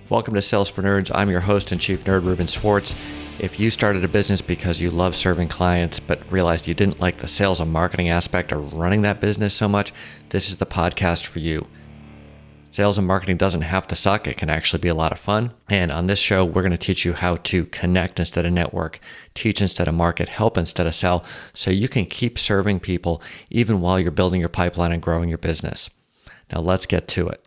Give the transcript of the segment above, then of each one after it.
Welcome to Sales for Nerds. I'm your host and chief nerd, Ruben Swartz. If you started a business because you love serving clients but realized you didn't like the sales and marketing aspect of running that business so much, this is the podcast for you. Sales and marketing doesn't have to suck. It can actually be a lot of fun. And on this show, we're going to teach you how to connect instead of network, teach instead of market, help instead of sell, so you can keep serving people even while you're building your pipeline and growing your business. Now let's get to it.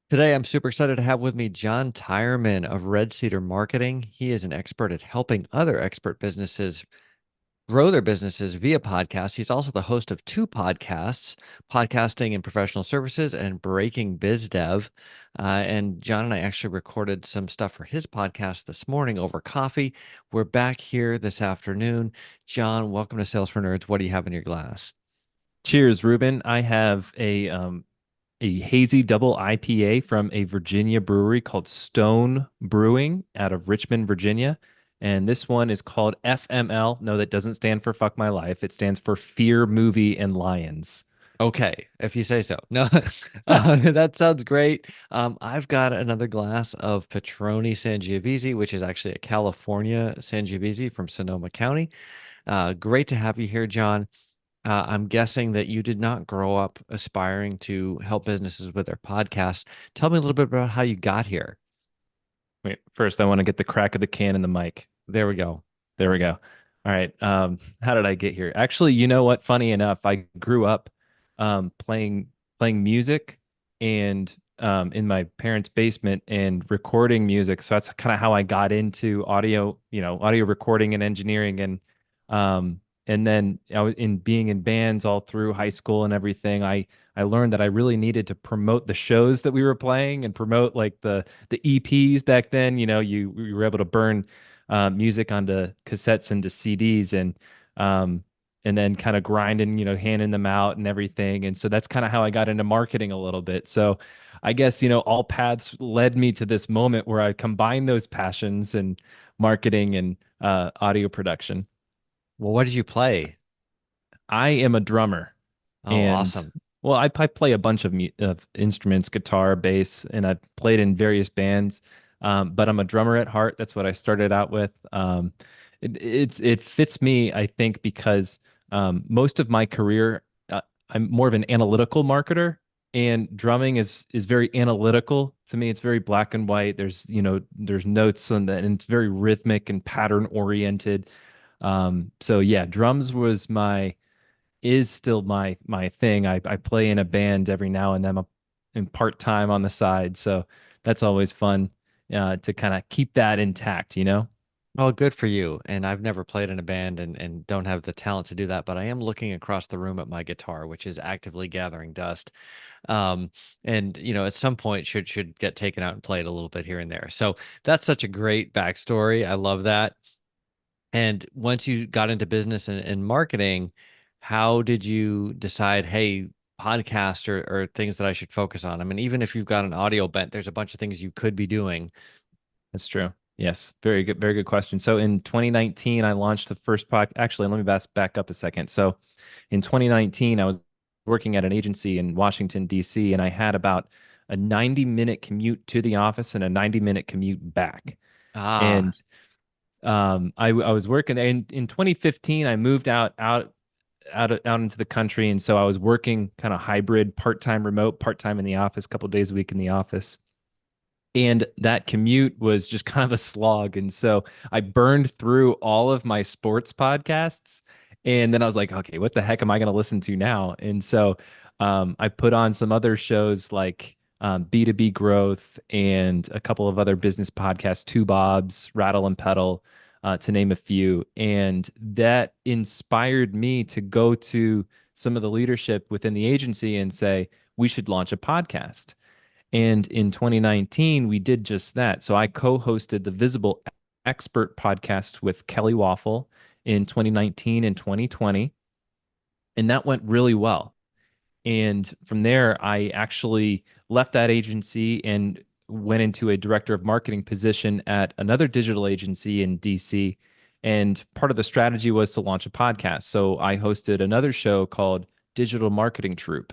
Today, I'm super excited to have with me John Tyreman of Red Cedar Marketing. He is an expert at helping other expert businesses grow their businesses via podcasts. He's also the host of two podcasts, Podcasting and Professional Services and Breaking Biz Dev. And John and I actually recorded some stuff for his podcast this morning over coffee. We're back here this afternoon. John, welcome to Sales for Nerds. What do you have in your glass? Cheers, Ruben. I have a hazy double IPA from a Virginia brewery called Stone Brewing out of Richmond, Virginia. And this one is called FML. No, that doesn't stand for Fuck My Life. It stands for Fear Movie and Lions. Okay, if you say so. No, that sounds great. I've got another glass of Patroni Sangiovese, which is actually a California Sangiovese from Sonoma County. Great to have you here, John. I'm guessing that you did not grow up aspiring to help businesses with their podcasts. Tell me a little bit about how you got here. Wait, first I want to get the crack of the can in the mic. There we go. There we go. All right. How did I get here? Actually, you know what? Funny enough, I grew up playing music and in my parents' basement and recording music. So that's kind of how I got into audio, audio recording and engineering. And then I was in being in bands all through high school and everything. I learned that I really needed to promote the shows that we were playing and promote like the EPs back then. You were able to burn music onto cassettes into CDs and then kind of grinding, handing them out and everything. And so that's kind of how I got into marketing a little bit. So I guess, all paths led me to this moment where I combined those passions and marketing and audio production. Well, what did you play? I am a drummer Oh, and awesome. well, I play a bunch of instruments, guitar, bass, and I played in various bands. But I'm a drummer at heart. That's what I started out with. It fits me, I think, because most of my career, I'm more of an analytical marketer, and drumming is very analytical to me. It's very black and white. There's notes on that, and it's very rhythmic and pattern oriented. So yeah, drums was my is still my thing. I play in a band every now and then. I'm in part time on the side, so that's always fun to kind of keep that intact. Oh, good for you. And I've never played in a band and don't have the talent to do that, but I am looking across the room at my guitar, which is actively gathering dust. Um, and at some point should get taken out and played a little bit here and there. So that's such a great backstory. I love that. And once you got into business and marketing, how did you decide, hey, podcast or things that I should focus on? I mean, even if you've got an audio bent, there's a bunch of things you could be doing. That's true. Yes, very good question. So in 2019, I launched the first pod. Actually, let me back up a second. So in 2019, I was working at an agency in Washington, D.C., and I had about a 90-minute commute to the office and a 90-minute commute back. Ah, And I was working there. In 2015, I moved out into the country, and so I was working kind of hybrid, part-time remote, part-time in the office, a couple days a week in the office. And that commute was just kind of a slog. And so I burned through all of my sports podcasts. And then I was like, okay, what the heck am I going to listen to now? And so I put on some other shows like B2B Growth and a couple of other business podcasts, Two Bobs, Rattle and Pedal, to name a few. And that inspired me to go to some of the leadership within the agency and say, we should launch a podcast. And in 2019, we did just that. So I co hosted the Visible Expert podcast with Kelly Waffle in 2019 and 2020. And that went really well. And from there, I actually left that agency and went into a director of marketing position at another digital agency in DC. And part of the strategy was to launch a podcast. So I hosted another show called Digital Marketing Troop.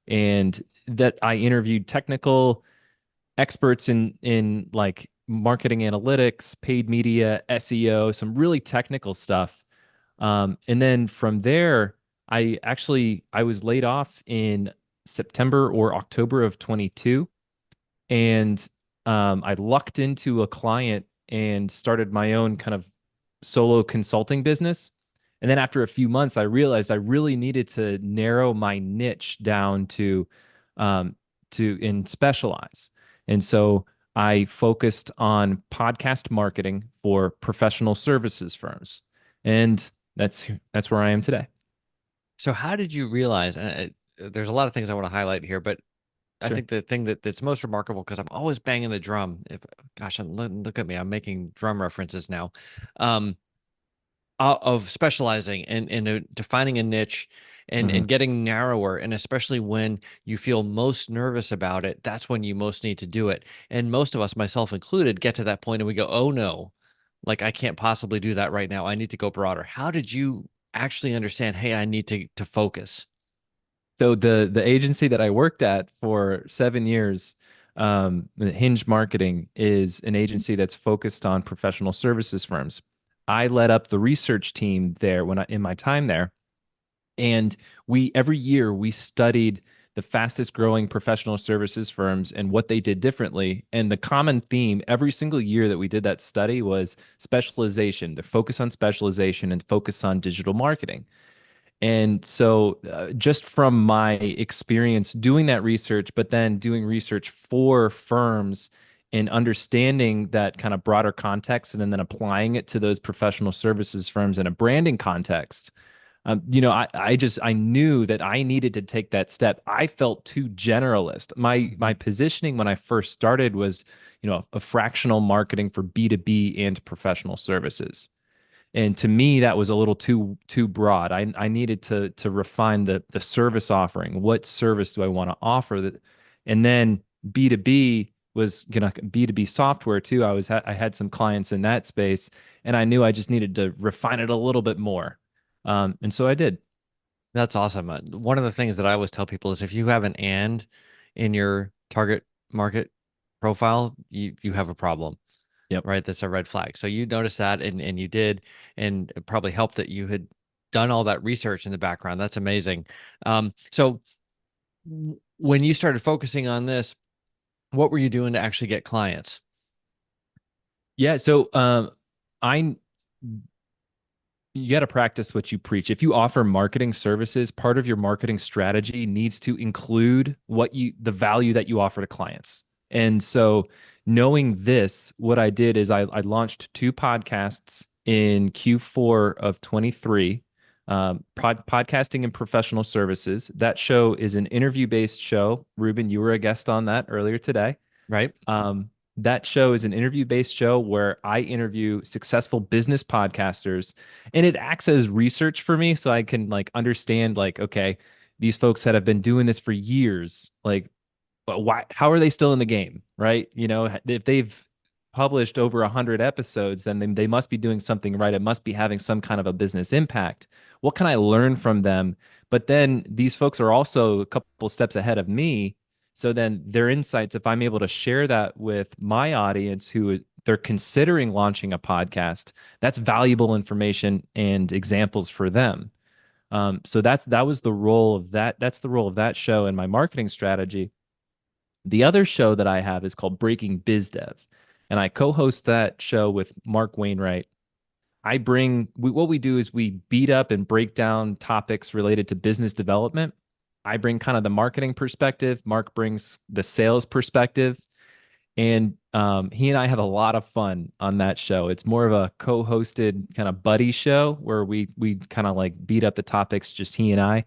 And that I interviewed technical experts in like marketing analytics, paid media, SEO, some really technical stuff. And then from there, I was laid off in September or October of 22, and I lucked into a client and started my own kind of solo consulting business. And then after a few months, I realized I really needed to narrow my niche down um, to and specialize. And so I focused on podcast marketing for professional services firms, and that's where I am today. So how did you realize? There's a lot of things I want to highlight here, but I Sure. think the thing that's most remarkable because I'm always banging the drum. If gosh, look at me, I'm making drum references now. Um, of specializing and defining a niche Hmm. and getting narrower, and especially when you feel most nervous about it, that's when you most need to do it. And most of us, myself included, get to that point and we go, "Oh no, like I can't possibly do that right now. I need to go broader." How did you actually understand, "Hey, I need to focus"? So the agency that I worked at for 7 years, Hinge Marketing, is an agency that's focused on professional services firms. I led up the research team there when I in my time there, and we every year we studied the fastest growing professional services firms and what they did differently. And the common theme every single year that we did that study was specialization, the focus on specialization and focus on digital marketing. And so, just from my experience doing that research, but then doing research for firms and understanding that kind of broader context and then applying it to those professional services firms in a branding context, I knew that I needed to take that step. I felt too generalist. My positioning when I first started was, a fractional marketing for B2B and professional services. And to me, that was a little too broad. I needed to refine the service offering. What service do I want to offer? That, and then B2B was B2B software too. I had some clients in that space, and I knew I just needed to refine it a little bit more. And so I did. That's awesome. One of the things that I always tell people is if you have an and in your target market profile, you have a problem, Yep. right? That's a red flag. So you noticed that and you did, and it probably helped that you had done all that research in the background. That's amazing. So when you started focusing on this, what were you doing to actually get clients? Yeah. So I you got to practice what you preach. If you offer marketing services, part of your marketing strategy needs to include the value that you offer to clients. And so, knowing this, what I did is I launched two podcasts in Q4 of 23, podcasting and professional services. That show is an interview based show. Ruben, you were a guest on that earlier today. Right? That show is an interview based show where I interview successful business podcasters, and it acts as research for me so I can like understand like, okay, these folks that have been doing this for years, like, but why, how are they still in the game, right? If they've published over 100 episodes, then they must be doing something right. It must be having some kind of a business impact. What can I learn from them? But then these folks are also a couple steps ahead of me. So then their insights, if I'm able to share that with my audience who they're considering launching a podcast, that's valuable information and examples for them. So that was the role of that. That's the role of that show in my marketing strategy. The other show that I have is called Breaking Biz Dev, and I co-host that show with Mark Wainwright. What we do is we beat up and break down topics related to business development. I bring kind of the marketing perspective. Mark brings the sales perspective, and he and I have a lot of fun on that show. It's more of a co-hosted kind of buddy show where we kind of like beat up the topics, just he and I.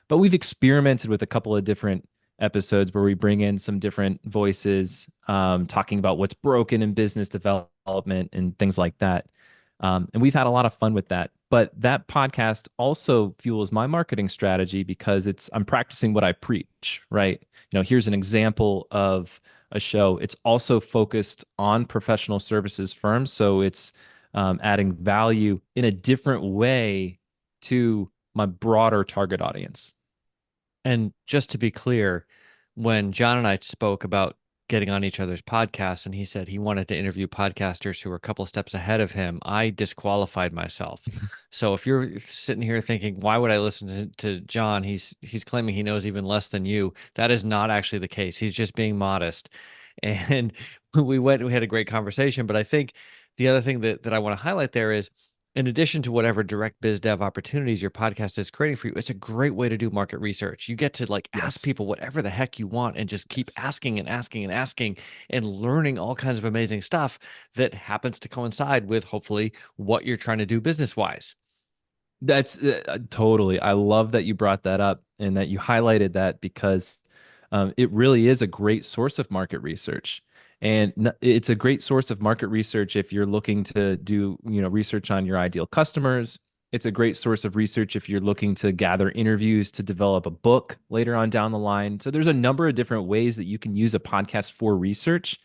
But we've experimented with a couple of different episodes where we bring in some different voices, talking about what's broken in business development and things like that. And we've had a lot of fun with that. But that podcast also fuels my marketing strategy because I'm practicing what I preach, right? Here's an example of a show. It's also focused on professional services firms, so it's adding value in a different way to my broader target audience. And just to be clear, when John and I spoke about getting on each other's podcasts, and he said he wanted to interview podcasters who were a couple steps ahead of him, I disqualified myself. So if you're sitting here thinking, why would I listen to John? He's claiming he knows even less than you. That is not actually the case. He's just being modest. And we had a great conversation. But I think the other thing that I want to highlight there is, in addition to whatever direct biz dev opportunities your podcast is creating for you, it's a great way to do market research. You get to like ask Yes. people whatever the heck you want and just keep Yes. asking and asking and asking and learning all kinds of amazing stuff that happens to coincide with hopefully what you're trying to do business wise. That's totally. I love that you brought that up and that you highlighted that because it really is a great source of market research. And it's a great source of market research if you're looking to do, research on your ideal customers. It's a great source of research if you're looking to gather interviews to develop a book later on down the line. So there's a number of different ways that you can use a podcast for research.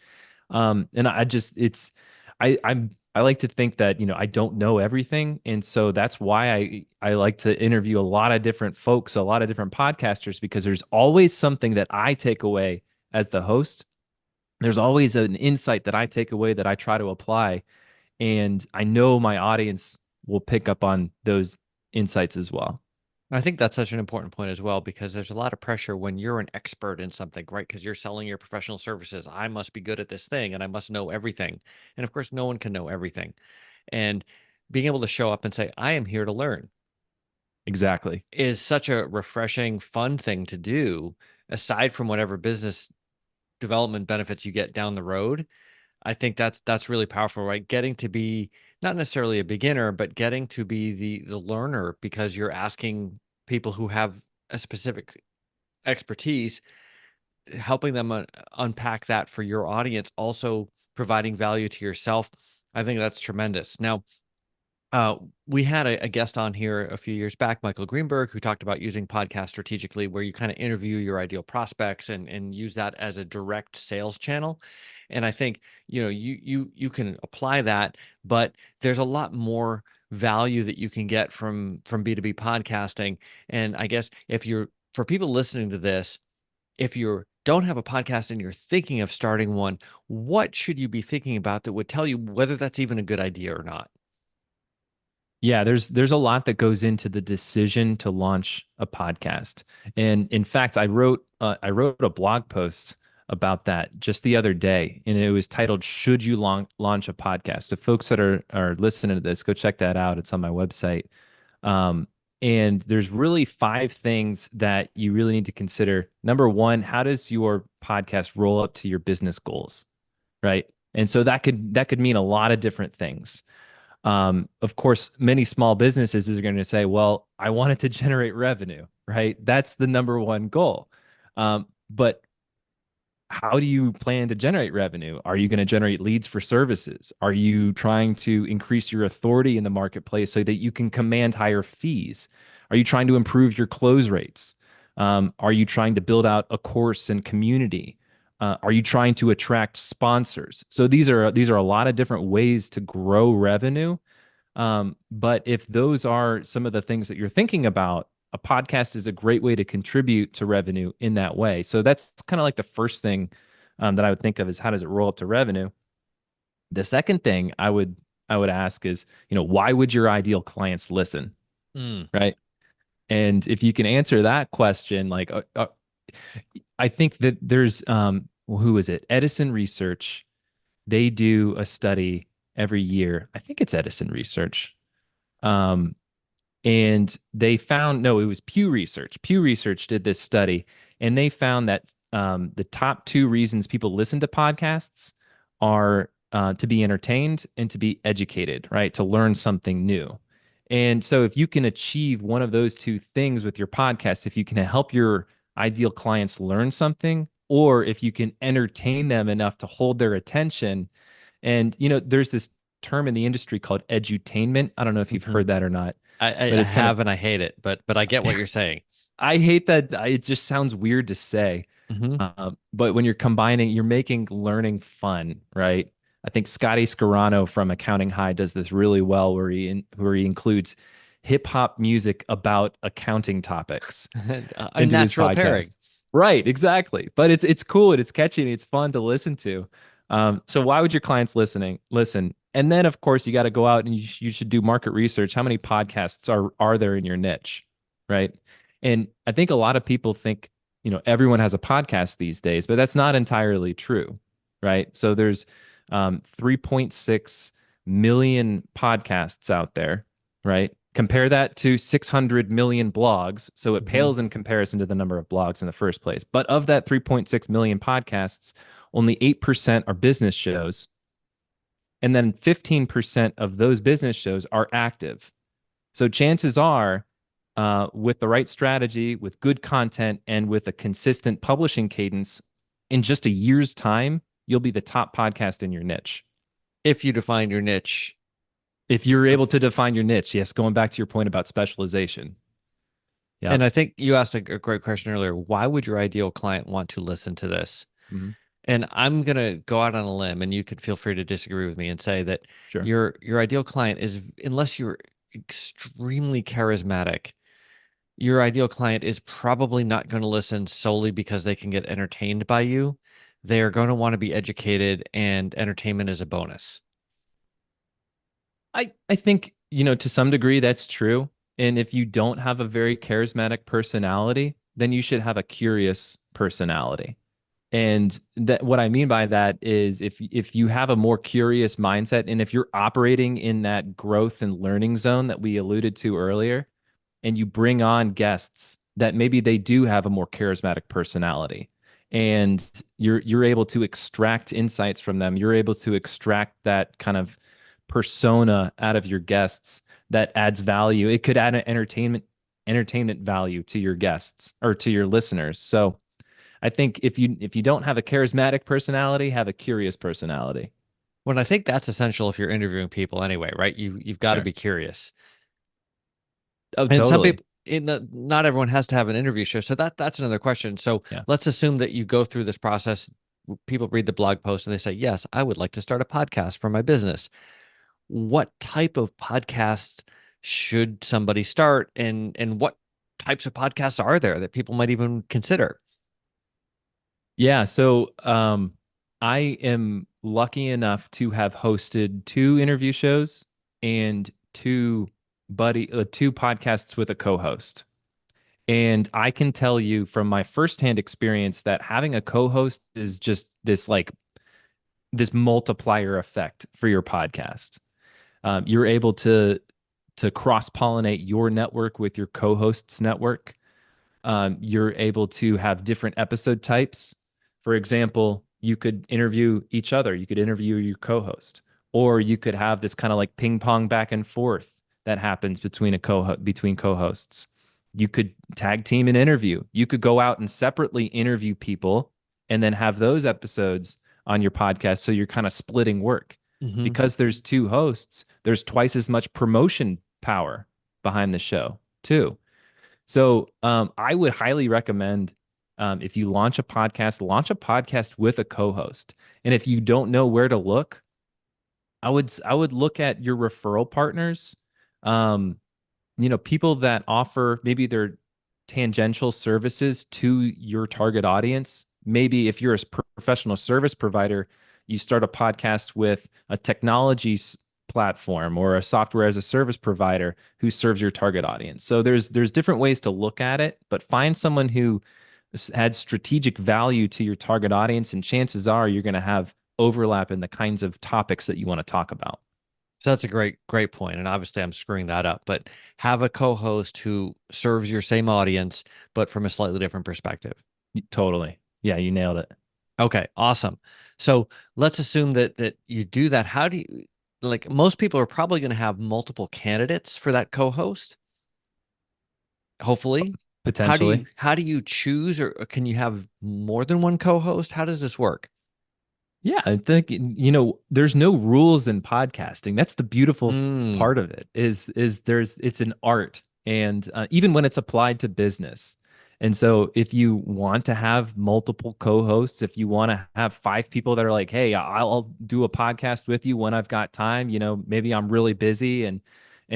And I just it's I like to think that, I don't know everything. And so that's why I like to interview a lot of different folks, a lot of different podcasters, because there's always something that I take away as the host. There's always an insight that I take away that I try to apply. And I know my audience will pick up on those insights as well. I think that's such an important point as well, because there's a lot of pressure when you're an expert in something, right? Because you're selling your professional services. I must be good at this thing and I must know everything. And of course, no one can know everything. And being able to show up and say, I am here to learn Exactly. is such a refreshing, fun thing to do, aside from whatever business development benefits you get down the road. I think that's really powerful, right? Getting to be not necessarily a beginner, but getting to be the learner because you're asking people who have a specific expertise, helping them unpack that for your audience, also providing value to yourself. I think that's tremendous. Now, uh, we had a guest on here a few years back, Michael Greenberg, who talked about using podcasts strategically, where you kind of interview your ideal prospects and use that as a direct sales channel. And I think, you can apply that, but there's a lot more value that you can get from B2B podcasting. And I guess if you're for people listening to this, if you don't have a podcast and you're thinking of starting one, what should you be thinking about that would tell you whether that's even a good idea or not? Yeah, there's a lot that goes into the decision to launch a podcast. And in fact, I wrote a blog post about that just the other day, and it was titled "Should You Launch a Podcast?" So folks that are listening to this, go check that out. It's on my website. Um, and there's really five things that you really need to consider. Number one, how does your podcast roll up to your business goals, right? And so that could mean a lot of different things. Of course, many small businesses are going to say, well, I want it to generate revenue, right? That's the number one goal. But how do you plan to generate revenue? Are you going to generate leads for services? Are you trying to increase your authority in the marketplace so that you can command higher fees? Are you trying to improve your close rates? Are you trying to build out a course and community? Are you trying to attract sponsors? So these are a lot of different ways to grow revenue. But if those are some of the things that you're thinking about, a podcast is a great way to contribute to revenue in that way. So that's kind of like the first thing that I would think of is how does it roll up to revenue? The second thing I would ask is, why would your ideal clients listen, Mm. right? And if you can answer that question, like I think that there's who is it? Edison Research. They do a study every year. I think it's Edison Research. Um, and they found no, it was Pew Research. Pew Research did this study, and they found that the top two reasons people listen to podcasts are to be entertained and to be educated, right? To learn something new. And so, if you can achieve one of those two things with your podcast, if you can help your ideal clients learn something, or if you can entertain them enough to hold their attention, and there's this term in the industry called edutainment. I don't know if you've Hmm. heard that or not, I but it's kind of have and I hate it, but I get what you're saying. I hate that. It just sounds weird to say. Hmm. But when you're combining, you're making learning fun, right? I think Scotty Scarano from Accounting High does this really well, where he includes hip hop music about accounting topics A into his natural pairing. podcast. Right, exactly. But it's cool and it's catchy and it's fun to listen to. So why would your clients listen? And then of course you got to go out and you should do market research. How many podcasts are there in your niche, right? And I think a lot of people think, everyone has a podcast these days, but that's not entirely true, right? So there's 3.6 million podcasts out there, right? Compare that to 600 million blogs. So it Mhm. pales in comparison to the number of blogs in the first place. But of that 3.6 million podcasts, only 8% are business shows. And then 15% of those business shows are active. So chances are, with the right strategy, with good content, and with a consistent publishing cadence, in just a year's time, you'll be the top podcast in your niche. If you define your niche. If you're able to define your niche, yes, going back to your point about specialization. And Yep. I think you asked a great question earlier. Why would your ideal client want to listen to this? Mhm. And I'm gonna go out on a limb, and you could feel free to disagree with me and say that Sure. your ideal client is, unless you're extremely charismatic, your ideal client is probably not going to listen solely because they can get entertained by you. They are going to want to be educated, and entertainment is a bonus. I think, to some degree that's true. And if you don't have a very charismatic personality, then you should have a curious personality. And that what I mean by that is if you have a more curious mindset and if you're operating in that growth and learning zone that we alluded to earlier, and you bring on guests that maybe they do have a more charismatic personality and you're able to extract insights from them, you're able to extract that kind of persona out of your guests that adds value. It could add an entertainment value to your guests or to your listeners. So I think if you don't have a charismatic personality, have a curious personality. When I think that's essential if you're interviewing people anyway, right? You've got to Sure. be curious. Oh, And some totally. people, not everyone has to have an interview show. So that's another question. So Yeah. let's assume that you go through this process. People read the blog post and they say, "Yes, I would like to start a podcast for my business." What type of podcast should somebody start, and what types of podcasts are there that people might even consider? Yeah, so I am lucky enough to have hosted two interview shows and two podcasts with a co-host. And I can tell you from my firsthand experience that having a co-host is just this multiplier effect for your podcast. You're able to cross-pollinate your network with your co-host's network. You're able to have different episode types. For example, you could interview each other, you could interview your co host, or you could have this kind of like ping pong back and forth that happens between co hosts. You could tag team an interview. You could go out and separately interview people and then have those episodes on your podcast. So you're kind of splitting work. Hmm. Because there's two hosts, there's twice as much promotion power behind the show, too. So I would highly recommend if you launch a podcast with a co-host. And if you don't know where to look, I would look at your referral partners. Um, people that offer maybe their tangential services to your target audience. Maybe if you're a professional service provider, you start a podcast with a technology platform or a software as a service provider who serves your target audience. So there's different ways to look at it, but find someone who adds strategic value to your target audience, and chances are you're going to have overlap in the kinds of topics that you want to talk about. So that's a great point. And obviously I'm screwing that up, but have a co-host who serves your same audience, but from a slightly different perspective. Totally. Yeah, you nailed it. Okay, awesome. So let's assume that you do that. How do you, like, most people are probably going to have multiple candidates for that co-host, hopefully. Potentially. How do you choose, or can you have more than one co-host? How does this work? Yeah, I think there's no rules in podcasting. That's the beautiful Mm, part of it. Is there's it's an art, and even when it's applied to business. And so, if you want to have multiple co-hosts, if you want to have five people that are like, "Hey, I'll do a podcast with you when I've got time," maybe I'm really busy, and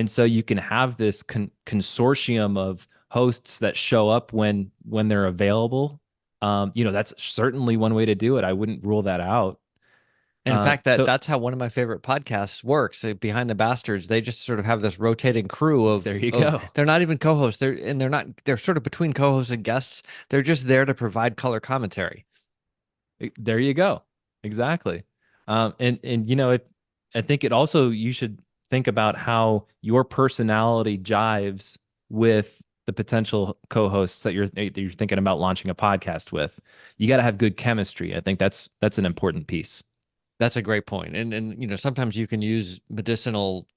so you can have this consortium of hosts that show up when they're available. That's certainly one way to do it. I wouldn't rule that out. In fact, So that's how one of my favorite podcasts works. Behind the Bastards, they just sort of have this rotating crew there of you go. they're not even co-hosts. They're sort of between co-hosts and guests. They're just there to provide color commentary. There you go. Exactly. And I think it also you should think about how your personality jives with the potential co-hosts that you're thinking about launching a podcast with. You got to have good chemistry. I think that's an important piece. That's a great point. And sometimes you can use medicinal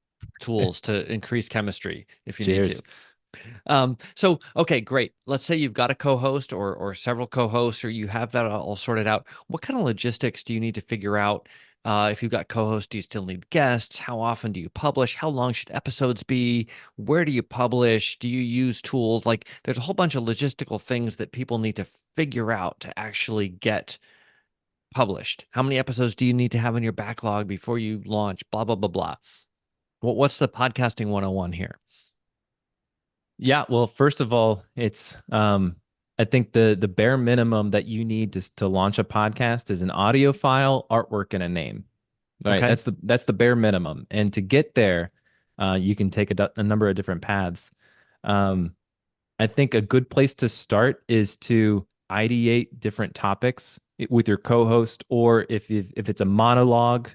tools to increase chemistry if you need to. Cheers. So okay, great. Let's say you've got a co-host or several co-hosts, or you have that all sorted out. What kind of logistics do you need to figure out? If you've got co-hosts, do you still need guests? How often do you publish? How long should episodes be? Where do you publish? Do you use tools? Like, there's a whole bunch of logistical things that people need to figure out to actually get published. How many episodes do you need to have in your backlog before you launch? Blah, blah, blah, blah. What's the podcasting 101 here? Yeah, well, first of all, it's I think the bare minimum that you need to launch a podcast is an audio file, artwork, and a name. Right? Okay. That's the bare minimum. And to get there, you can take a number of different paths. Um, I think a good place to start is to ideate different topics with your co-host, or if it's a monologue,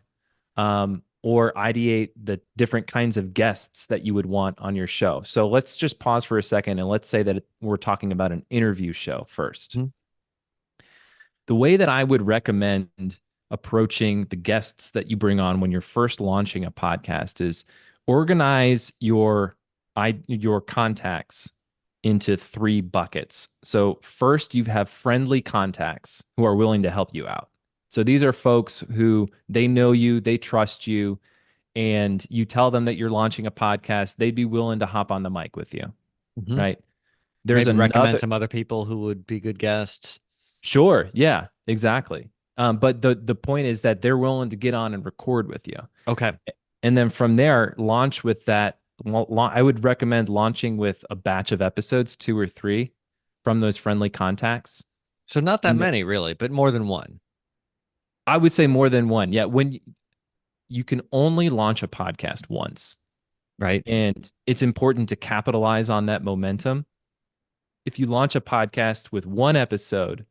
or ideate the different kinds of guests that you would want on your show. So let's just pause for a second and let's say that we're talking about an interview show first. Mhm. The way that I would recommend approaching the guests that you bring on when you're first launching a podcast is organize your contacts into three buckets. So first you have friendly contacts who are willing to help you out. So these are folks who they know you, they trust you, and you tell them that you're launching a podcast, they'd be willing to hop on the mic with you, Mhm. right? There's Maybe recommend another. some other people who would be good guests. Sure. Yeah, exactly. But the point is that they're willing to get on and record with you. Okay. And then from there, launch with that. I would recommend launching with a batch of episodes, two or three from those friendly contacts. So not that And many really, but more than one, I would say more than one. Yeah, you can only launch a podcast once, right? and it's important to capitalize on that momentum. If you launch a podcast with one episode,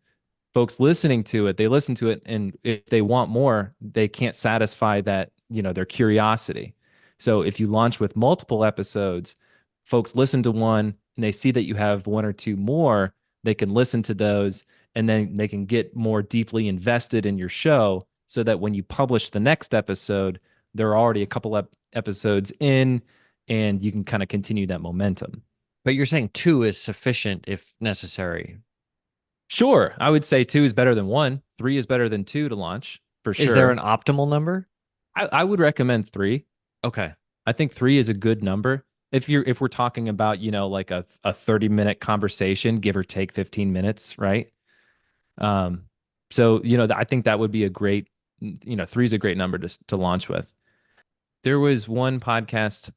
folks listening to it, they listen to it, and if they want more, they can't satisfy that, their curiosity. So if you launch with multiple episodes, folks listen to one and they see that you have one or two more, they can listen to those and then they can get more deeply invested in your show so that when you publish the next episode, they're already a couple episodes in and you can kind of continue that momentum. But you're saying two is sufficient if necessary. Sure, I would say two is better than one. Three is better than two to launch for Is there an sure. optimal number? I would recommend three. Okay. I think three is a good number. If we're talking about, like a 30-minute conversation, give or take 15 minutes, right? Um, so, I think that would be a great, three is a great number to launch with. There was one podcast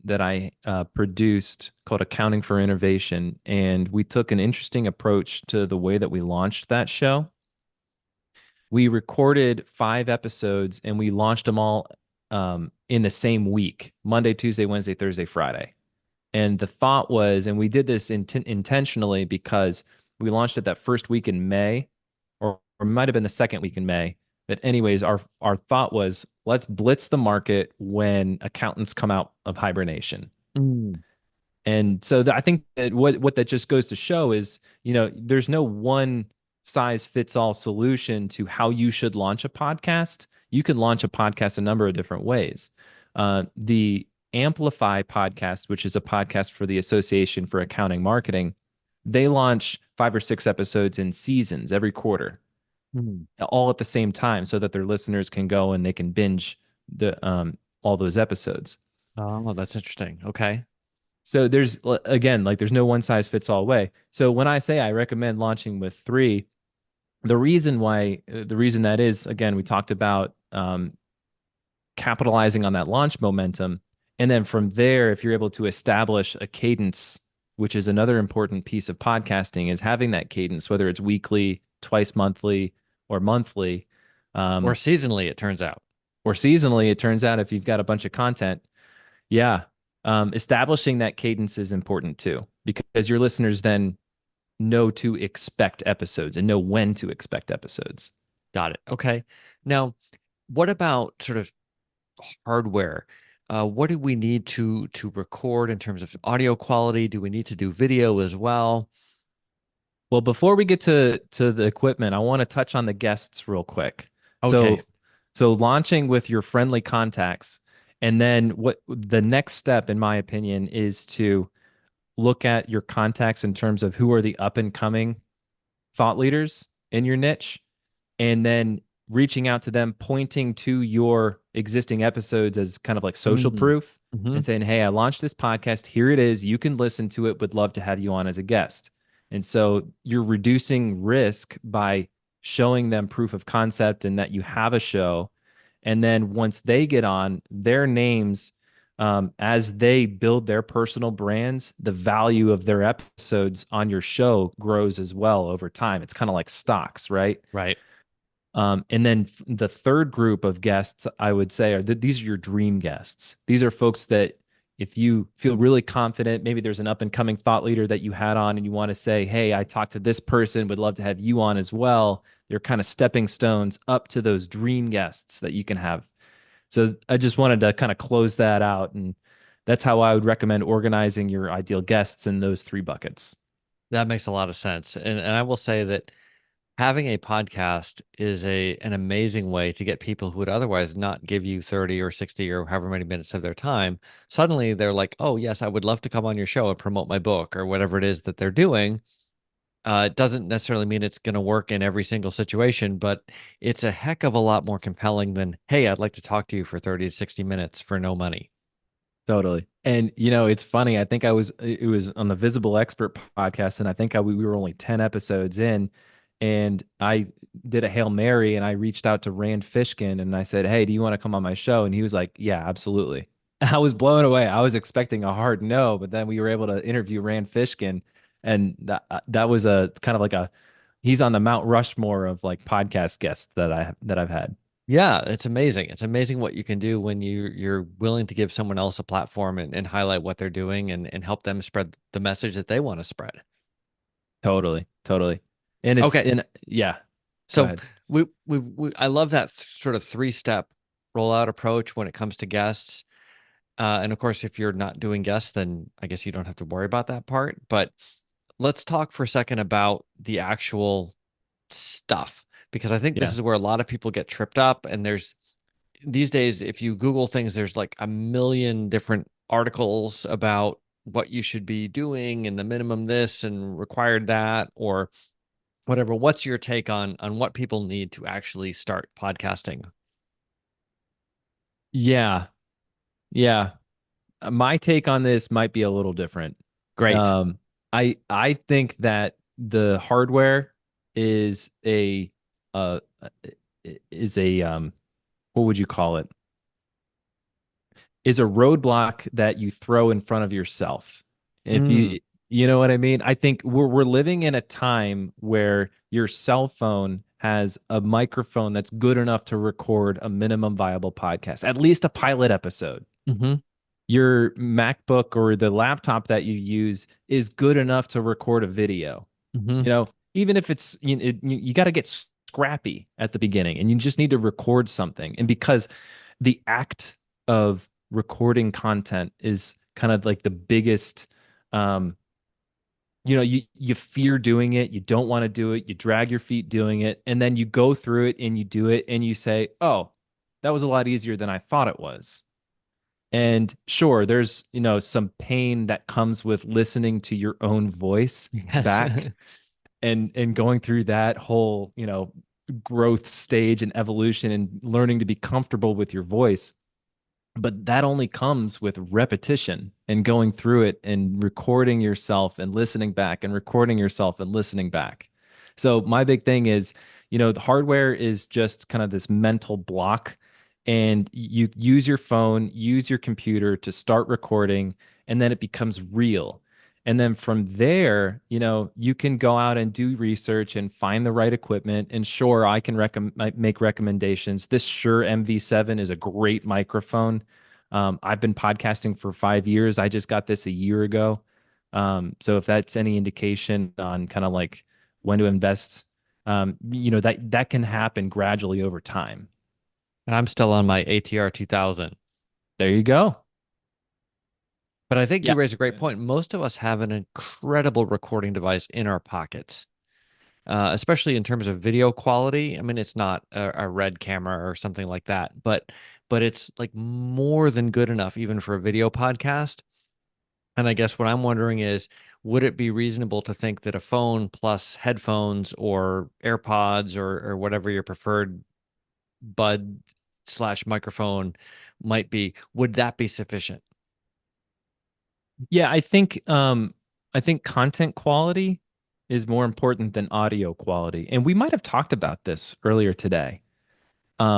that I produced called Accounting for Innovation, and we took an interesting approach to the way that we launched that show. We recorded 5 episodes and we launched them all in the same week: Monday, Tuesday, Wednesday, Thursday, Friday. And the thought was, and we did this intentionally because we launched it that first week in May, or might have been the second week in May. But anyways, our thought was, let's blitz the market when accountants come out of hibernation. Mm. And so I think that what that just goes to show is, there's no one size fits all solution to how you should launch a podcast. You can launch a podcast a number of different ways. The Amplify podcast, which is a podcast for the Association for Accounting Marketing, they launch 5 or 6 episodes in seasons every quarter, Mm. all at the same time, so that their listeners can go and they can binge all those episodes. Oh, that's interesting. Okay. So again, like there's no one size fits all way. So when I say I recommend launching with three, the reason that is, again, we talked about capitalizing on that launch momentum. And then from there, if you're able to establish a cadence which is another important piece of podcasting, is having that cadence, whether it's weekly, twice monthly, or monthly, Or um, seasonally, it turns out. or seasonally. It turns out if you've got a bunch of content, yeah, establishing that cadence is important too, because your listeners then know to expect episodes and know when to expect episodes. Got it. Okay. Now, what about sort of hardware? What do we need to record in terms of audio quality? Do we need to do video as well? Well, before we get to the equipment, I want to touch on the guests real quick. Okay. So launching with your friendly contacts, and then what the next step, in my opinion, is to look at your contacts in terms of who are the up and coming thought leaders in your niche, and then reaching out to them, pointing to your existing episodes as kind of like social Mm. proof Hmm. and saying, hey, I launched this podcast. Here it is. You can listen to it. Would love to have you on as a guest. And so you're reducing risk by showing them proof of concept and that you have a show. And then once they get on, their names, as they build their personal brands, the value of their episodes on your show grows as well over time. It's kind of like stocks, right? Right. And then the third group of guests, I would say, are these are your dream guests. These are folks that if you feel really confident, maybe there's an up and coming thought leader that you had on and you want to say, hey, I talked to this person, would love to have you on as well. They're kind of stepping stones up to those dream guests that you can have. So I just wanted to kind of close that out. And that's how I would recommend organizing your ideal guests in those three buckets. That makes a lot of sense. And I will say that having a podcast is an amazing way to get people who would otherwise not give you 30 or 60 or however many minutes of their time. Suddenly they're like, "Oh, yes, I would love to come on your show and promote my book," or whatever it is that they're doing. It doesn't necessarily mean it's going to work in every single situation, but it's a heck of a lot more compelling than, "Hey, I'd like to talk to you for 30 to 60 minutes for no money." Totally. And it's funny. I think it was on the Visible Expert podcast, and I think we were only 10 episodes in, and I did a Hail Mary and I reached out to Rand Fishkin and I said, hey, do you want to come on my show? And he was like, yeah, absolutely. I was blown away. I was expecting a hard no, but then we were able to interview Rand Fishkin, and that was a kind of like he's on the Mount Rushmore of like podcast guests that I've had. Yeah, it's amazing. It's amazing what you can do when you're willing to give someone else a platform and highlight what they're doing and help them spread the message that they want to spread. Totally, totally. And it's Okay. in yeah, go So ahead. we I love that sort of three-step rollout approach when it comes to guests. And of course, if you're not doing guests, then I guess you don't have to worry about that part. But let's talk for a second about the actual stuff, because I think this Yeah. is where a lot of people get tripped up. And there's these days, if you Google things, there's like a million different articles about what you should be doing and the minimum this and required that or whatever. What's your take on what people need to actually start podcasting? Yeah. Yeah. My take on this might be a little different. Great. Um, I think that the hardware is uh is a what would you call it? Is a roadblock that you throw in front of yourself. If Mm, you know what I mean? I think we're living in a time where your cell phone has a microphone that's good enough to record a minimum viable podcast, at least a pilot episode. hmm Your MacBook or the laptop that you use is good enough to record a video. hmm Even if it's you got to get scrappy at the beginning and you just need to record something. And because the act of recording content is kind of like the biggest um you fear doing it, you don't want to do it, you drag your feet doing it, and then you go through it and you do it and you say, "Oh, that was a lot easier than I thought it was." And sure, there's, some pain that comes with listening to your own voice Yes. back and going through that whole, growth stage and evolution and learning to be comfortable with your voice. But that only comes with repetition and going through it and recording yourself and listening back and recording yourself and listening back. So my big thing is, the hardware is just kind of this mental block, and you use your phone, use your computer to start recording, and then it becomes real. And then from there, you can go out and do research and find the right equipment. And sure, I can make recommendations. This Shure MV7 is a great microphone. I've been podcasting for 5 years. I just got this a year ago. So if that's any indication on kind of like when to invest, that can happen gradually over time. And I'm still on my ATR 2000. There you go. But I think Yeah. you raise a great point. Most of us have an incredible recording device in our pockets, especially in terms of video quality. I mean, it's not a red camera or something like that, but it's like more than good enough even for a video podcast. And I guess what I'm wondering is, would it be reasonable to think that a phone plus headphones or AirPods or whatever your preferred bud slash microphone might be, would that be sufficient? Yeah, I think content quality is more important than audio quality. And we might have talked about this earlier today. But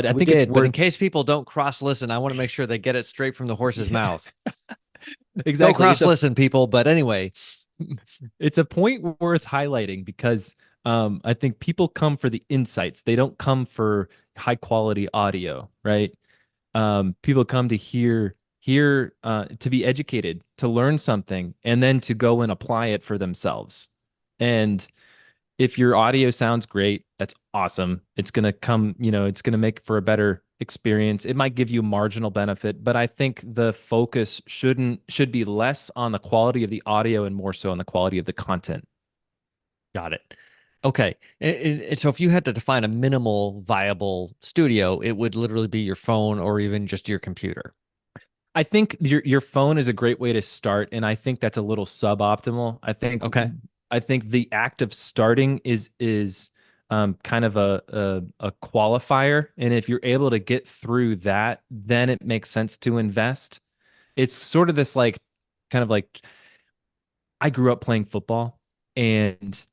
I We think it's did, but in worth case people don't cross listen, I want to make sure they get it straight from the horse's yeah, mouth. Don't exactly. cross listen, people. But anyway, It's a point worth highlighting because I think people come for the insights. They don't come for high quality audio, right? People come to to be educated, to learn something, and then to go and apply it for themselves. And if your audio sounds great, that's awesome. It's going to it's going to make for a better experience. It might give you marginal benefit, but I think the focus should be less on the quality of the audio and more so on the quality of the content. got it. Okay. So if you had to define a minimal viable studio, it would literally be your phone or even just your computer. I think your phone is a great way to start, and I think that's a little suboptimal. Okay. I think the act of starting is kind of a qualifier, and if you're able to get through that, then it makes sense to invest. It's sort of this like kind of like I grew up playing football and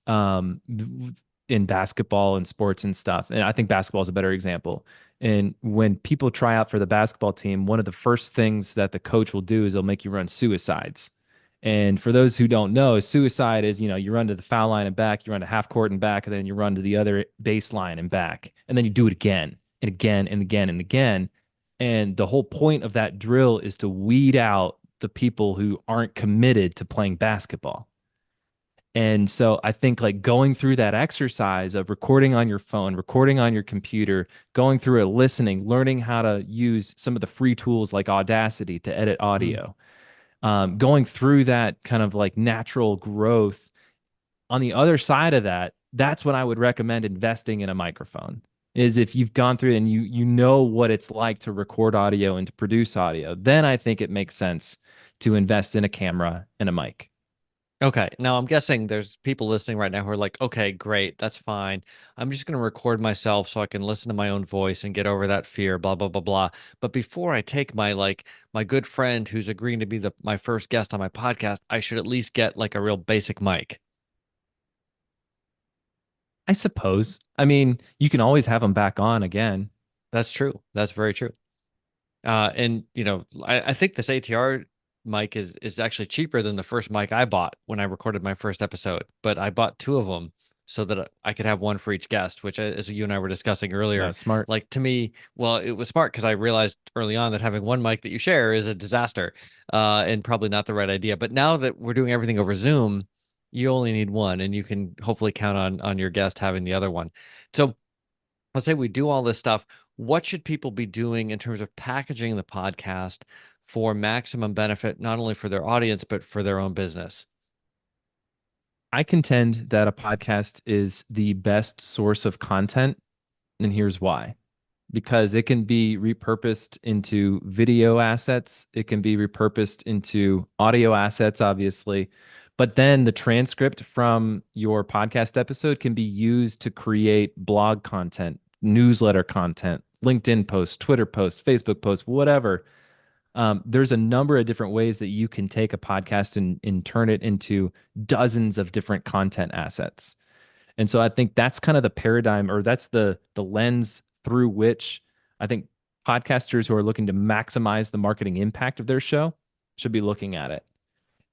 in basketball and sports and stuff. And I think basketball is a better example. And when people try out for the basketball team, one of the first things that the coach will do is they'll make you run suicides. And for those who don't know, suicide is, you run to the foul line and back, you run to half court and back, and then you run to the other baseline and back. And then you do it again and again and again and again. And the whole point of that drill is to weed out the people who aren't committed to playing basketball. And so I think like going through that exercise of recording on your phone, recording on your computer, going through it, listening, learning how to use some of the free tools like Audacity to edit Mhm. audio, going through that kind of like natural growth. On the other side of that, that's when I would recommend investing in a microphone. Is if you've gone through and you know what it's like to record audio and to produce audio, then I think it makes sense to invest in a camera and a mic. Okay. Now I'm guessing there's people listening right now who are like, okay, great, that's fine. I'm just going to record myself so I can listen to my own voice and get over that fear, blah, blah, blah, blah. But before I take my good friend who's agreeing to be my first guest on my podcast, I should at least get like a real basic mic. I suppose. I mean, you can always have them back on again. That's true. That's very true. And I think this ATR mic is actually cheaper than the first mic I bought when I recorded my first episode. But I bought two of them so that I could have one for each guest, which, as you and I were discussing No, earlier, smart. like to me, well, it was smart because I realized early on that having one mic that you share is a disaster, and probably not the right idea. But now that we're doing everything over Zoom, you only need one, and you can hopefully count on your guest having the other one. So let's say we do all this stuff. What should people be doing in terms of packaging the podcast for maximum benefit, not only for their audience, but for their own business? I contend that a podcast is the best source of content, and here's why. Because it can be repurposed into video assets, it can be repurposed into audio assets, obviously. But then the transcript from your podcast episode can be used to create blog content, newsletter content, LinkedIn posts, Twitter posts, Facebook posts, whatever. There's a number of different ways that you can take a podcast and turn it into dozens of different content assets. And so I think that's kind of the paradigm, or that's the lens through which I think podcasters who are looking to maximize the marketing impact of their show should be looking at it.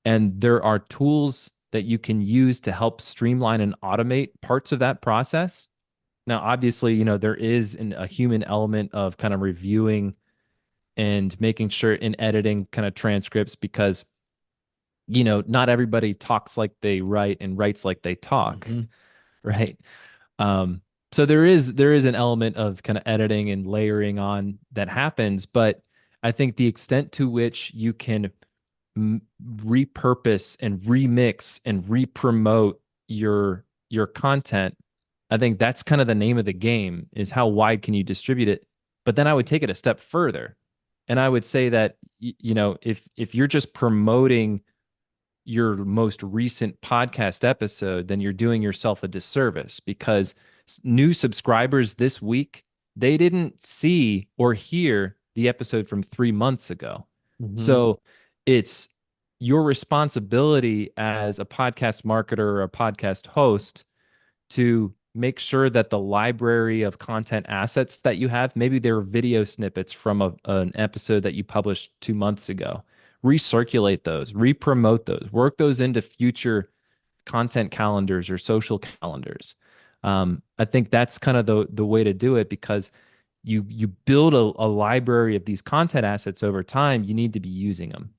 And there are tools that you can use to help streamline and automate parts of that process. Now, obviously, there is a human element of kind of reviewing and making sure in editing kind of transcripts because, not everybody talks like they write and writes like they talk, Hmm. right? Um, so there is an element of kind of editing and layering on that happens, but I think the extent to which you can repurpose and remix and re-promote your content, I think that's kind of the name of the game is how wide can you distribute it. But then I would take it a step further. And I would say that if you're just promoting your most recent podcast episode, then you're doing yourself a disservice because new subscribers this week, they didn't see or hear the episode from 3 months ago. Hmm. So it's your responsibility as a podcast marketer or a podcast host to make sure that the library of content assets that you have, maybe they're video snippets from an episode that you published 2 months ago, recirculate those, re-promote those, work those into future content calendars or social calendars. I think that's kind of the way to do it because you build a library of these content assets over time. You need to be using them.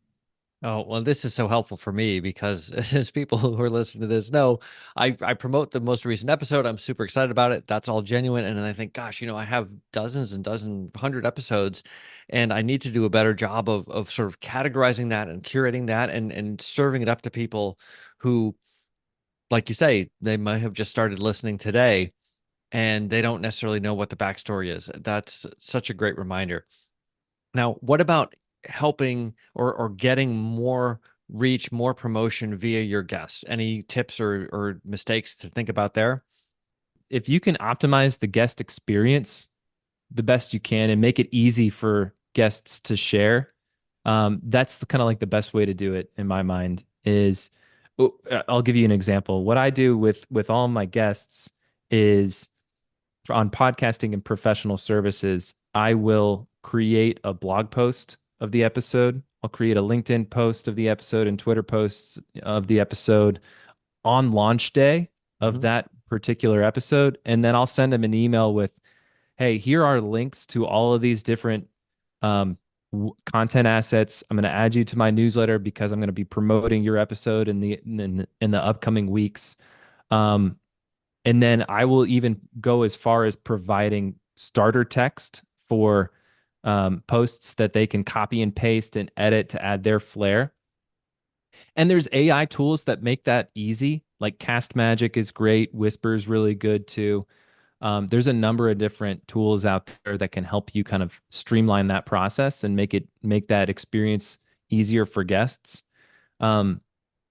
Oh, well, this is so helpful for me because as people who are listening to this know, I promote the most recent episode. I'm super excited about it. That's all genuine. And then I think, gosh, I have dozens and dozen, 100 episodes, and I need to do a better job of sort of categorizing that and curating that and serving it up to people who, like you say, they might have just started listening today and they don't necessarily know what the backstory is. That's such a great reminder. Now, what about helping or getting more reach, more promotion via your guests? Any tips or mistakes to think about there? If you can optimize the guest experience the best you can and make it easy for guests to share, that's the kind of like the best way to do it in my mind is I'll give you an example. What I do with all my guests is on podcasting and professional services, I will create a blog post of the episode. I'll create a LinkedIn post of the episode and Twitter posts of the episode on launch day of Hmm. that particular episode. And then I'll send them an email with, hey, here are links to all of these different um, content assets. I'm going to add you to my newsletter because I'm going to be promoting your episode in the upcoming weeks. Um, and then I will even go as far as providing starter text for posts that they can copy and paste and edit to add their flair. And there's AI tools that make that easy. Like Cast Magic is great. Whisper is really good too. There's a number of different tools out there that can help you kind of streamline that process and make that experience easier for guests. Um,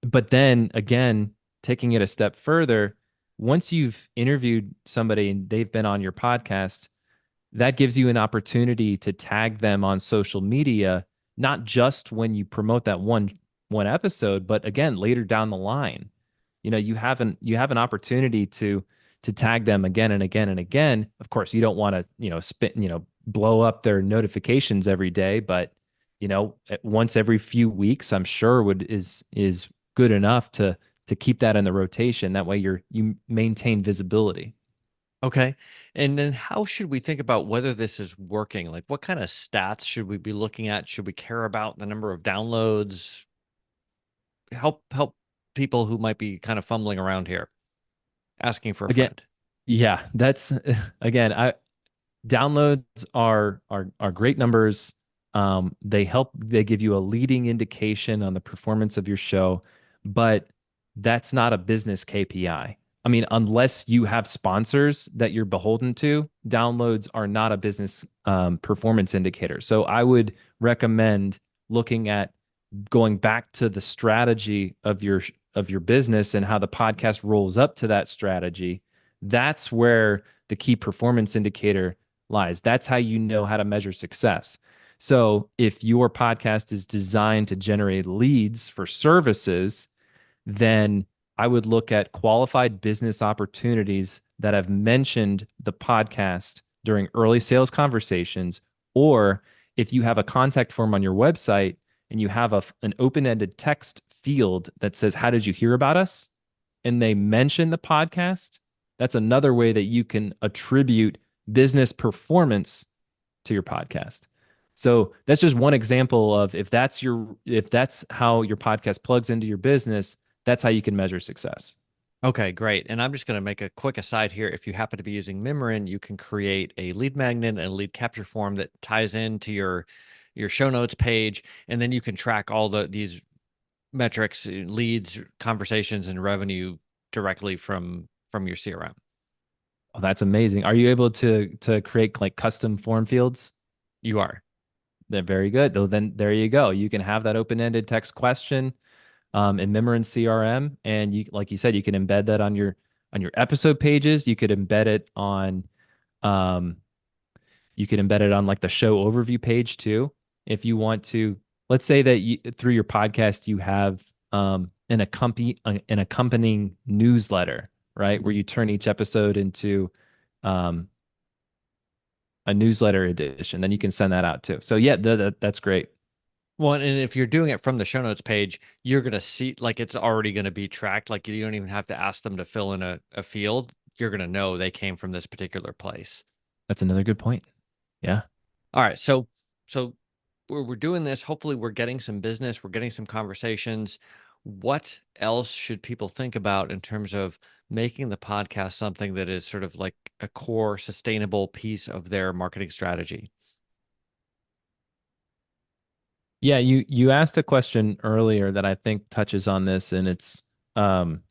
but then again, taking it a step further, once you've interviewed somebody and they've been on your podcast, that gives you an opportunity to tag them on social media, not just when you promote that one episode, but again later down the line. You have an opportunity to tag them again and again and again. Of course, you don't want to, blow up their notifications every day, but once every few weeks, I'm sure would is good enough to keep that in the rotation. That way you maintain visibility. Okay. And then how should we think about whether this is working? Like what kind of stats should we be looking at? Should we care about the number of downloads? Help people who might be kind of fumbling around here, asking for a Again, friend. yeah, that's again, I downloads are great numbers. They give you a leading indication on the performance of your show, but that's not a business KPI. I mean, unless you have sponsors that you're beholden to, downloads are not a business performance indicator. So I would recommend looking at going back to the strategy of your business and how the podcast rolls up to that strategy. That's where the key performance indicator lies. That's how you know how to measure success. So if your podcast is designed to generate leads for services, then I would look at qualified business opportunities that have mentioned the podcast during early sales conversations. Or if you have a contact form on your website and you have an open ended text field that says, "How did you hear about us?" and they mention the podcast, that's another way that you can attribute business performance to your podcast. So that's just one example of if that's how your podcast plugs into your business, that's how you can measure success. Okay, great. And I'm just going to make a quick aside here. If you happen to be using Mimrin, you can create a lead magnet and a lead capture form that ties into your show notes page, and then you can track all these metrics, leads, conversations, and revenue directly from your CRM. Oh, that's amazing. Are you able to create like custom form fields? You are. They're very good. Though then there you go. You can have that open-ended text question in Mimrin CRM, and you like you said, you can embed that on your episode pages. You could embed it on um, you could embed it on like the show overview page too. If you want to, let's say that through your podcast you have an accompanying newsletter, right, where Mhm. you turn each episode into um, a newsletter edition. Then you can send that out too. So yeah, that's great. Well, and if you're doing it from the show notes page, you're going to see like it's already going to be tracked. Like you don't even have to ask them to fill in a field. You're going to know they came from this particular place. That's another good point. Yeah. All right. So we're doing this. Hopefully, we're getting some business. We're getting some conversations. What else should people think about in terms of making the podcast something that is sort of like a core sustainable piece of their marketing strategy? Yeah, you asked a question earlier that I think touches on this, and it's um,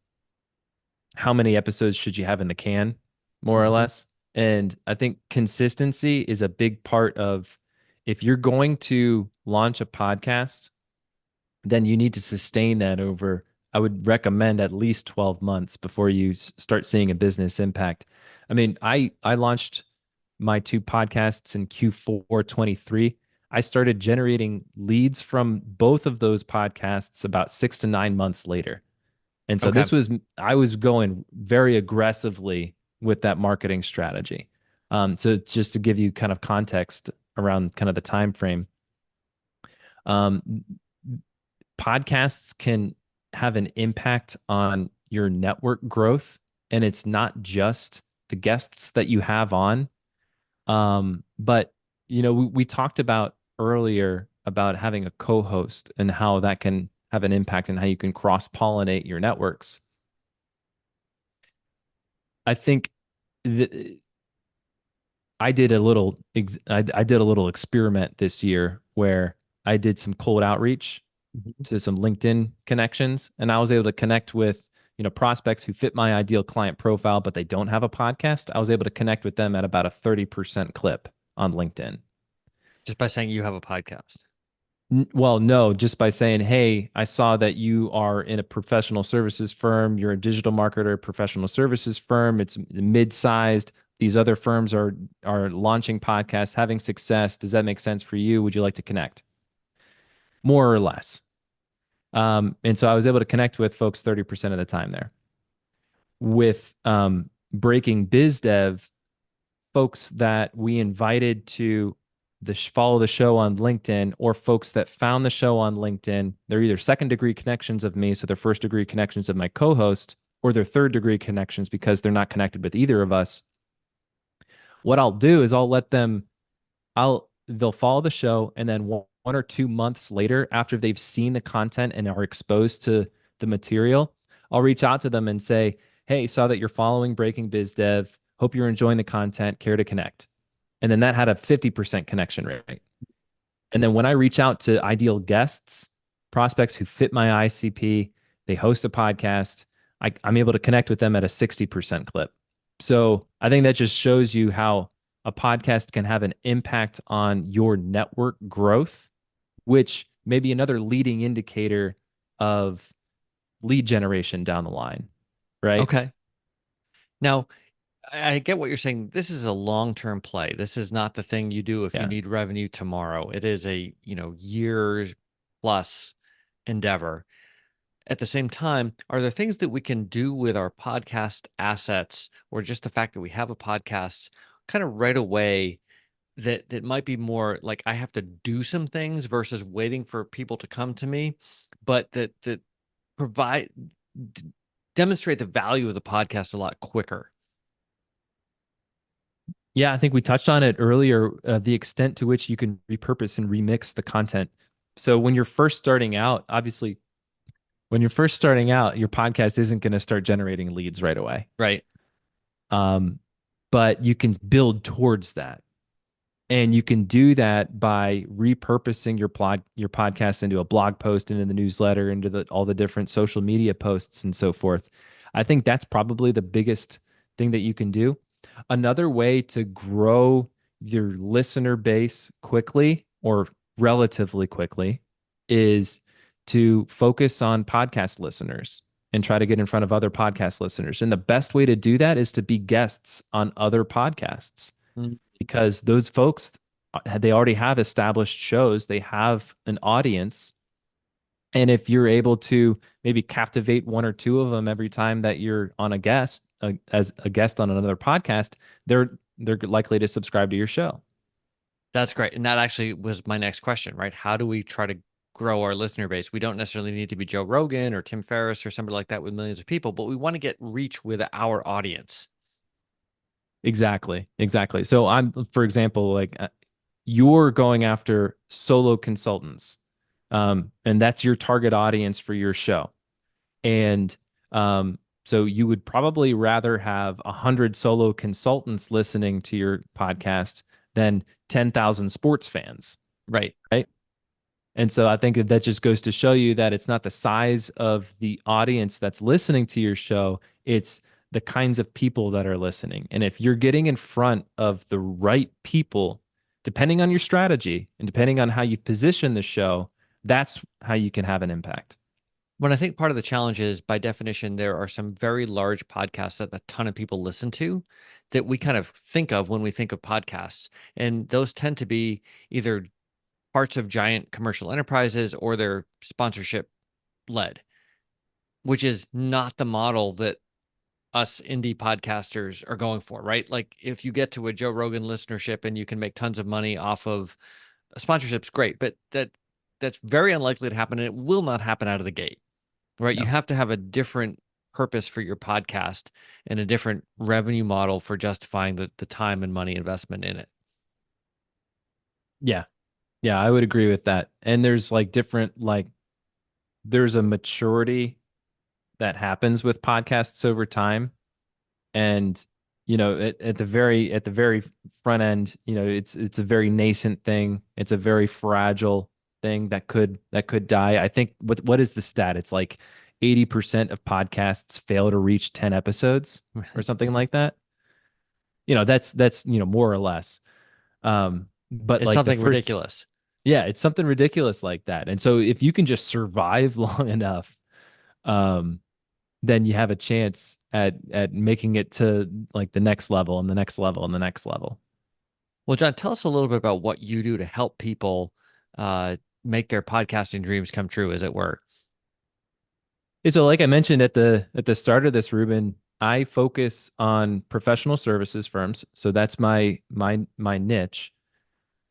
how many episodes should you have in the can, more or Mhm. less? And I think consistency is a big part of if you're going to launch a podcast, then you need to sustain that over, I would recommend at least 12 months before you start seeing a business impact. I mean, I launched my two podcasts in Q4 23. I started generating leads from both of those podcasts about 6 to 9 months later. And so Okay. I was going very aggressively with that marketing strategy. So just to give you kind of context around kind of the time frame, um, podcasts can have an impact on your network growth, and it's not just the guests that you have on. But we talked about earlier about having a co-host and how that can have an impact and how you can cross-pollinate your networks. I think th- I did a little experiment this year where I did some cold outreach Mhm. to some LinkedIn connections, and I was able to connect with prospects who fit my ideal client profile, but they don't have a podcast. I was able to connect with them at about a 30% clip on LinkedIn. Just by saying you have a podcast. Well, no, just by saying, "Hey, I saw that you are in a professional services firm. You're a digital marketer, professional services firm. It's mid-sized. These other firms are launching podcasts, having success. Does that make sense for you? Would you like to connect?" More or less. And so I was able to connect with folks 30% of the time there. With Breaking Biz Dev, folks that we invited to follow the show on LinkedIn, or folks that found the show on LinkedIn. They're either second degree connections of me, so they're first degree connections of my co-host, or they're third degree connections because they're not connected with either of us. What I'll do is I'll let them I'll they'll follow the show, and then 1 or 2 months later, after they've seen the content and are exposed to the material, I'll reach out to them and say, "Hey, saw that you're following Breaking Biz Dev. Hope you're enjoying the content. Care to connect?" And then that had a 50% connection rate. And then when I reach out to ideal guests, prospects who fit my ICP, they host a podcast, I'm able to connect with them at a 60% clip. So I think that just shows you how a podcast can have an impact on your network growth, which may be another leading indicator of lead generation down the line, right? Okay. Now, I get what you're saying. This is a long-term play. This is not the thing you do if you Yeah. need revenue tomorrow. It is a, years plus endeavor. At the same time, are there things that we can do with our podcast assets or just the fact that we have a podcast kind of right away that might be more like I have to do some things versus waiting for people to come to me, but that provide d- demonstrate the value of the podcast a lot quicker. Yeah, I think we touched on it earlier, the extent to which you can repurpose and remix the content. So when you're first starting out, obviously, when you're first starting out, your podcast isn't going to start generating leads right away. Right. Um, but you can build towards that. And you can do that by repurposing your podcast into a blog post, into the newsletter, into all the different social media posts and so forth. I think that's probably the biggest thing that you can do. Another way to grow your listener base quickly or relatively quickly is to focus on podcast listeners and try to get in front of other podcast listeners. And the best way to do that is to be guests on other podcasts Mm. because those folks, they already have established shows, they have an audience. And if you're able to maybe captivate one or two of them every time that you're on a guest, as a guest on another podcast, they're likely to subscribe to your show. That's great. And that actually was my next question, right? How do we try to grow our listener base? We don't necessarily need to be Joe Rogan or Tim Ferriss or somebody like that with millions of people, but we want to get reach with our audience. Exactly, exactly. So I'm, for example, like you're going after solo consultants, and that's your target audience for your show. And so you would probably rather have 100 solo consultants listening to your podcast than 10,000 sports fans, Right. right? And so I think that just goes to show you that it's not the size of the audience that's listening to your show, it's the kinds of people that are listening. And if you're getting in front of the right people, depending on your strategy and depending on how you position the show, that's how you can have an impact. When I think part of the challenge is, by definition, there are some very large podcasts that a ton of people listen to that we kind of think of when we think of podcasts. And those tend to be either parts of giant commercial enterprises or they're sponsorship led, which is not the model that us indie podcasters are going for, right? Like if you get to a Joe Rogan listenership and you can make tons of money off of sponsorships, great, but that's very unlikely to happen and it will not happen out of the gate. Right? You No. have to have a different purpose for your podcast and a different revenue model for justifying the time and money investment in it. Yeah. Yeah, I would agree with that. And there's like different there's a maturity that happens with podcasts over time. And at the very front end, it's a very nascent thing. It's a very fragile thing that could die. I think what is the stat? It's like 80% of podcasts fail to reach 10 episodes or something like that. That's more or less. But It's like the something first ridiculous. Yeah, it's something ridiculous like that. And so if you can just survive long enough, um, then you have a chance at making it to like the next level and the next level and the next level. Well, John, tell us a little bit about what you do to help people uh, make their podcasting dreams come true, as it were. Yeah, so like I mentioned at the start of this, Ruben, I focus on professional services firms. So that's my niche.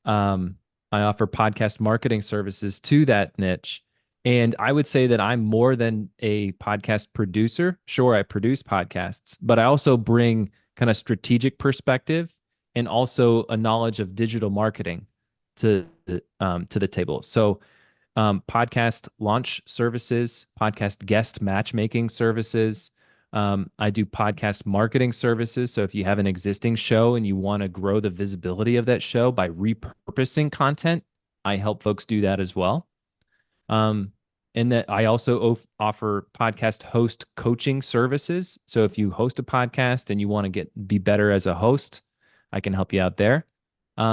Um, I offer podcast marketing services to that niche. And I would say that I'm more than a podcast producer. Sure, I produce podcasts, but I also bring kind of strategic perspective and also a knowledge of digital marketing to the table. So podcast launch services, podcast guest matchmaking services. I do podcast marketing services. So if you have an existing show and you want to grow the visibility of that show by repurposing content, I help folks do that as well. Um, and that I also offer podcast host coaching services. So if you host a podcast and you want to be better as a host, I can help you out there.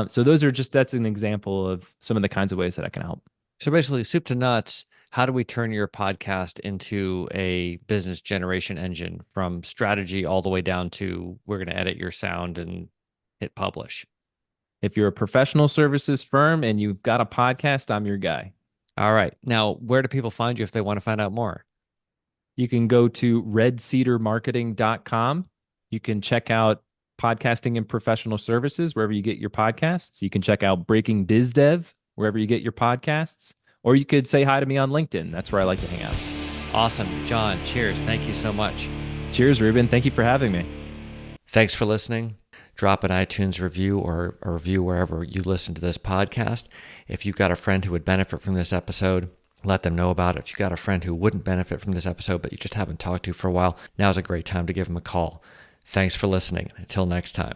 So that's an example of some of the kinds of ways that I can help. So basically, soup to nuts, how do we turn your podcast into a business generation engine from strategy all the way down to we're going to edit your sound and hit publish? If you're a professional services firm and you've got a podcast, I'm your guy. All right. Now, where do people find you if they want to find out more? You can go to redcedarmarketing.com. You can check out podcasting and professional services wherever you get your podcasts. You can check out Breaking Biz Dev wherever you get your podcasts. Or you could say hi to me on LinkedIn. That's where I like to hang out. Awesome. John, cheers. Thank you so much. Cheers, Ruben. Thank you for having me. Thanks for listening. Drop an iTunes review or a review wherever you listen to this podcast. If you've got a friend who would benefit from this episode, let them know about it. If you've got a friend who wouldn't benefit from this episode, but you just haven't talked to for a while, now's a great time to give them a call. Thanks for listening. Until next time.